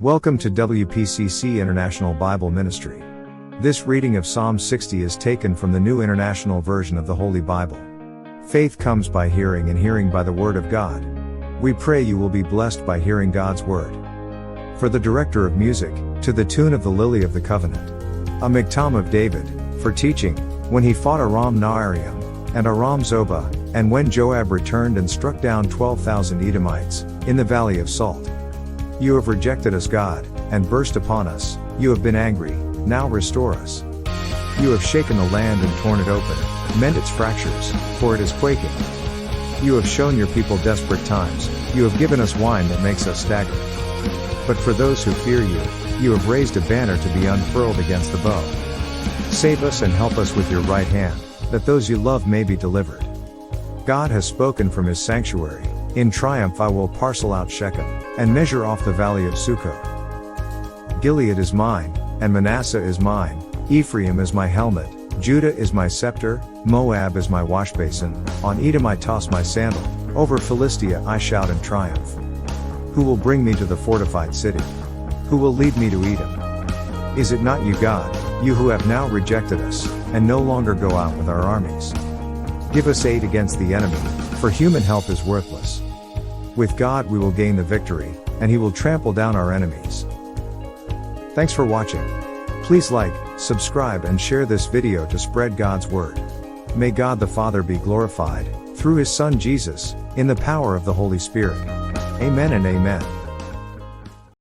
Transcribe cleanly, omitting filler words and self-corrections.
Welcome to WPCC International Bible Ministry. This reading of Psalm 60 is taken from the New International Version of the Holy Bible. Faith comes by hearing and hearing by the Word of God. We pray you will be blessed by hearing God's Word. For the director of music, to the tune of the Lily of the Covenant. A miktam of David, for teaching, when he fought Aram Naharaim, and Aram Zobah, and when Joab returned and struck down 12,000 Edomites, in the valley of Salt. You have rejected us, God, and burst upon us. You have been angry, now restore us. You have shaken the land and torn it open, mend its fractures, for it is quaking. You have shown your people desperate times, you have given us wine that makes us stagger. But for those who fear you, you have raised a banner to be unfurled against the bow. Save us and help us with your right hand, that those you love may be delivered. God has spoken from his sanctuary. In triumph I will parcel out Shechem, and measure off the valley of Succoth. Gilead is mine, and Manasseh is mine, Ephraim is my helmet, Judah is my scepter, Moab is my washbasin, on Edom I toss my sandal, over Philistia I shout in triumph. Who will bring me to the fortified city? Who will lead me to Edom? Is it not you, God, you who have now rejected us, and no longer go out with our armies? Give us aid against the enemy, for human help is worthless. With God we will gain the victory, and he will trample down our enemies. Thanks for watching. Please like, subscribe and share this video to spread God's word. May God the Father be glorified, through his Son Jesus, in the power of the Holy Spirit. Amen and amen.